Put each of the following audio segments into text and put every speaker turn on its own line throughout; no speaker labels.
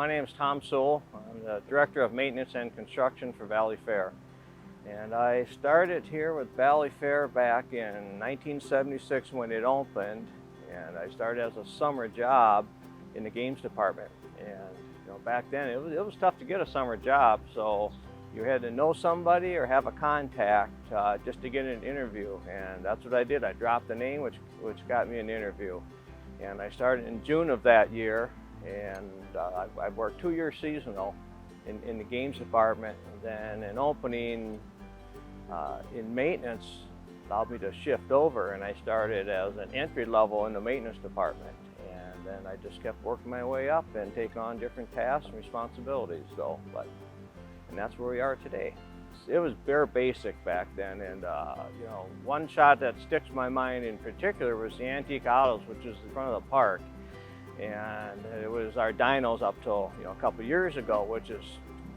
My name is Tom Suel. I'm the Director of Maintenance and Construction for Valleyfair. And I started here with Valleyfair back in 1976 when it opened. And I started as a summer job in the games department. And back then it was tough to get a summer job, so you had to know somebody or have a contact just to get an interview. And that's what I did. I dropped the name, which got me an interview. And I started in June of that year. And I worked 2 years seasonal in the games department, and then an opening in maintenance allowed me to shift over, and I started as an entry level in the maintenance department, and then I just kept working my way up and take on different tasks and responsibilities. And that's where we are today. It was bare basic back then, and one shot that sticks in my mind in particular was the antique autos, which is in front of the park. And it was our dynos up till a couple years ago, which is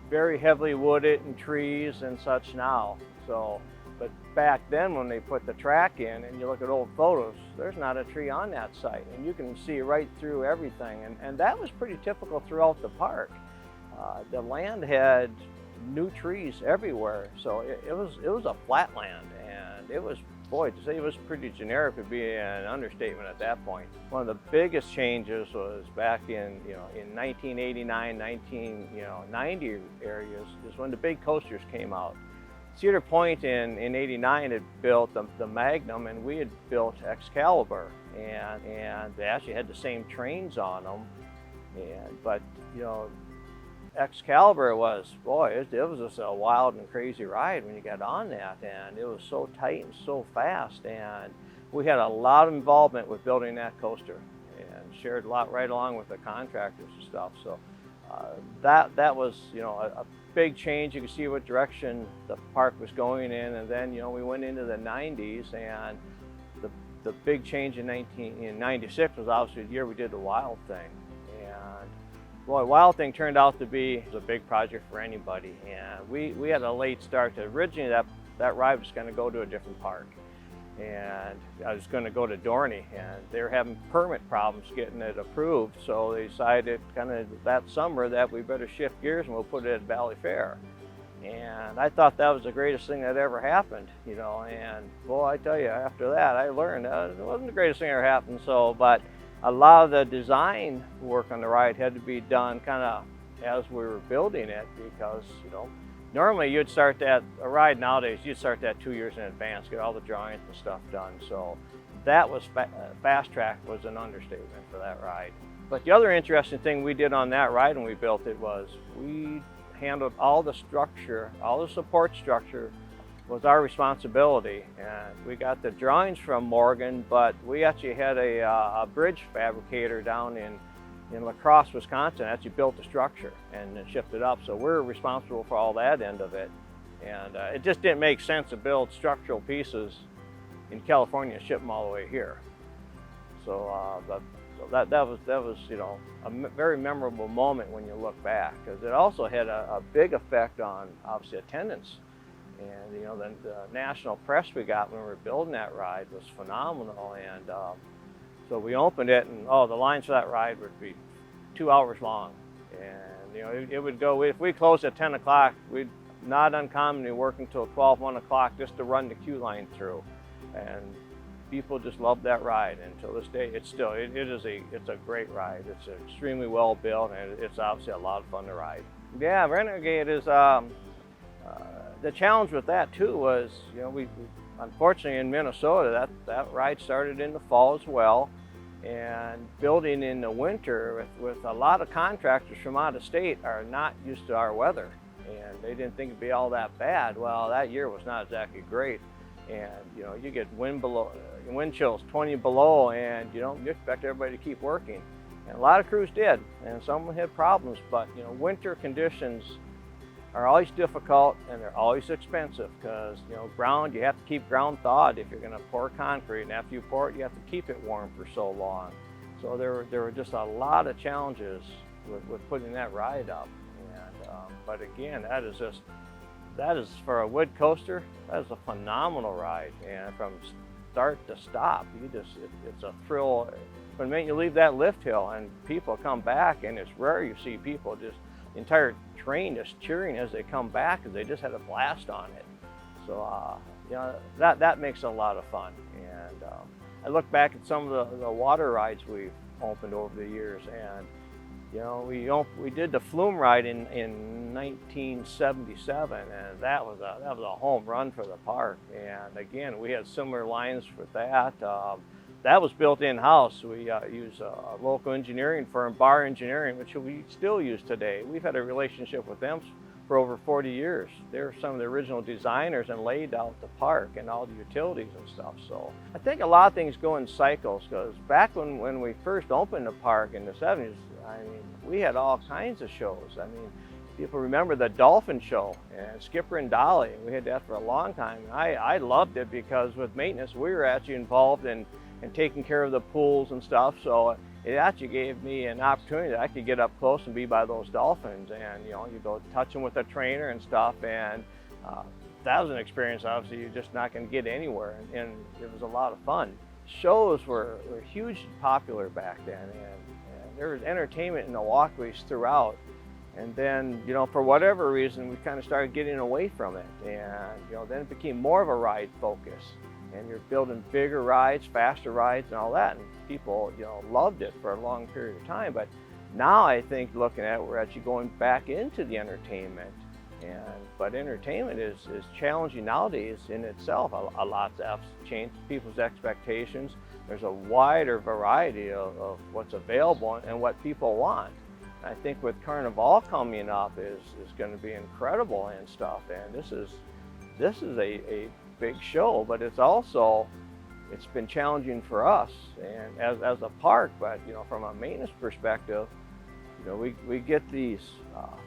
very heavily wooded and trees and such now. But back then when they put the track in and you look at old photos, there's not a tree on that site, and you can see right through everything. And that was pretty typical throughout the park. The land had new trees everywhere, so it was a flat land, and it was, boy, to say it was pretty generic would be an understatement at that point. One of the biggest changes was back in 1989, 1990 areas is when the big coasters came out. Cedar Point in '89 had built the Magnum, and we had built Excalibur, and they actually had the same trains on them. But Excalibur was, boy, it was just a wild and crazy ride when you got on that, and it was so tight and so fast, and we had a lot of involvement with building that coaster and shared a lot right along with the contractors and stuff. So that was a big change. You could see what direction the park was going in, and then we went into the 90s, and the big change in 1996 was obviously the year we did the Wild Thing. Boy, Wild Thing turned out to be a big project for anybody, and we had a late start. Originally, that ride was going to go to a different park, and I was going to go to Dorney, and they were having permit problems getting it approved, so they decided kind of that summer that we better shift gears and we'll put it at Valleyfair. And I thought that was the greatest thing that ever happened, and boy, I tell you, after that I learned it wasn't the greatest thing that ever happened. But a lot of the design work on the ride had to be done kind of as we were building it, because normally you'd start a ride nowadays, you'd start that 2 years in advance, get all the drawings and stuff done. So that was fast track was an understatement for that ride. But the other interesting thing we did on that ride when we built it was we handled all the structure, all the support structure was our responsibility, and we got the drawings from Morgan, but we actually had a bridge fabricator down in La Crosse, Wisconsin, actually built the structure and then shipped it up. So we're responsible for all that end of it, and it just didn't make sense to build structural pieces in California and ship them all the way here. So that was a very memorable moment when you look back, because it also had a big effect on obviously attendance. And the national press we got when we were building that ride was phenomenal. And so we opened it, and the lines for that ride would be 2 hours long. And it would go, if we closed at 10 o'clock, we'd not uncommonly work until 12, 1 o'clock just to run the queue line through. And people just loved that ride. And until this day, it's a great ride. It's extremely well built, and it's obviously a lot of fun to ride. Yeah, Renegade is the challenge with that too was, we unfortunately in Minnesota, that ride started in the fall as well, and building in the winter with a lot of contractors from out of state are not used to our weather, and they didn't think it'd be all that bad. Well, that year was not exactly great, and you get wind chills 20 below, and you expect everybody to keep working, and a lot of crews did, and some had problems. But winter conditions are always difficult, and they're always expensive, because ground, you have to keep ground thawed if you're going to pour concrete, and after you pour it, you have to keep it warm for so long. So there were just a lot of challenges with putting that ride up. And but again, that is for a wood coaster, that is a phenomenal ride, and from start to stop, it's a thrill But man, you leave that lift hill and people come back, and it's rare you see people just, the entire train just cheering as they come back because they just had a blast on it. So you know, that makes it a lot of fun. And I look back at some of the water rides we've opened over the years, and you know, we did the flume ride in 1977, and that was a home run for the park. And again, we had similar lines for that. That was built in-house. We use a local engineering firm, Bar Engineering, which we still use today. We've had a relationship with them for over 40 years. They're some of the original designers and laid out the park and all the utilities and stuff. So I think a lot of things go in cycles, because back when we first opened the park in the 70s, I mean, we had all kinds of shows. I mean, people remember the Dolphin show and Skipper and Dolly. We had that for a long time. I loved it because with maintenance, we were actually involved in taking care of the pools and stuff. So it actually gave me an opportunity that I could get up close and be by those dolphins, and you know, you go touch them with a trainer and stuff, and that was an experience obviously you're just not going to get anywhere, and it was a lot of fun. Shows were hugely popular back then, and there was entertainment in the walkways throughout. And then, you know, for whatever reason, we kind of started getting away from it, and you know, then it became more of a ride focus, and you're building bigger rides, faster rides, and all that, and people, you know, loved it for a long period of time. But now I think, looking at it, we're actually going back into the entertainment, but entertainment is challenging nowadays in itself. A lot's changed people's expectations. There's a wider variety of what's available and what people want. I think with Carnival coming up is going to be incredible and stuff. And this is a big show, but it's been challenging for us and as a park. But you know, from a maintenance perspective, you know, we get these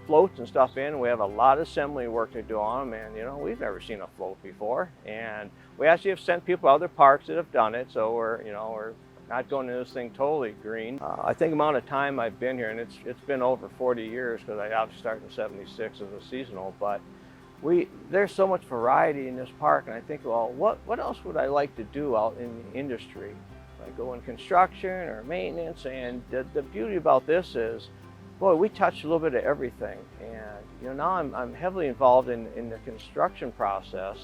floats and stuff in. We have a lot of assembly work to do on them, and you know, we've never seen a float before. And we actually have sent people to other parks that have done it, so we're not going into this thing totally green. I think the amount of time I've been here, and it's been over 40 years, because I obviously started in '76 as a seasonal, but there's so much variety in this park, and I think, well, what else would I like to do out in the industry? Like go in construction or maintenance, and the beauty about this is, boy, we touch a little bit of everything. And you know, now I'm heavily involved in the construction process,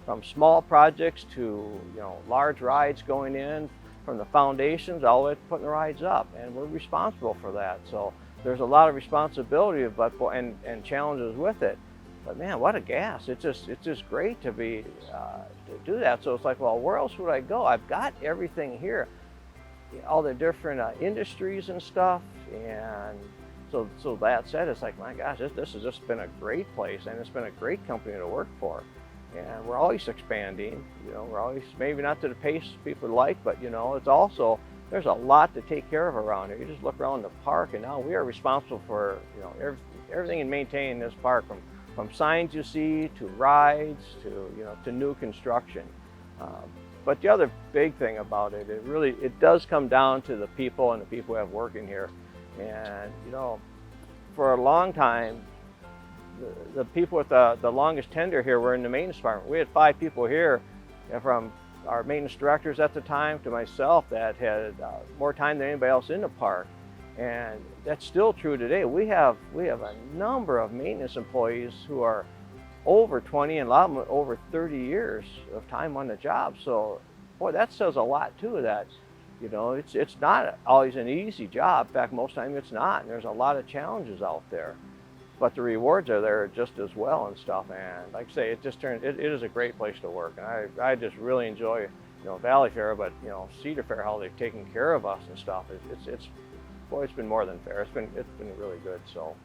from small projects to, you know, large rides going in, from the foundations all the way to putting the rides up, and we're responsible for that. So there's a lot of responsibility and challenges with it. But man, what a gas! It's just great to be to do that. So it's like, well, where else would I go? I've got everything here, all the different industries and stuff. And so that said, it's like, my gosh, this has just been a great place, and it's been a great company to work for. And we're always expanding. You know, we're always, maybe not to the pace people like, but you know, it's also, there's a lot to take care of around here. You just look around the park, and now we are responsible for, you know, everything in maintaining this park, from signs you see to rides to, you know, to new construction. But the other big thing about it, it does come down to the people and the people who have working here. And you know, for a long time, the people with the longest tenure here were in the maintenance department. We had 5 people here, from our maintenance directors at the time to myself, that had more time than anybody else in the park. And that's still true today. We have a number of maintenance employees who are over 20, and a lot of them over 30 years of time on the job. So boy, that says a lot too, that you know, it's not always an easy job. In fact, most time it's not, and there's a lot of challenges out there. But the rewards are there just as well and stuff. And like I say, it is a great place to work. And I just really enjoy, you know, Valleyfair, but you know, Cedar Fair, how they've taken care of us and stuff. Boy, it's been more than fair. It's been really good. So.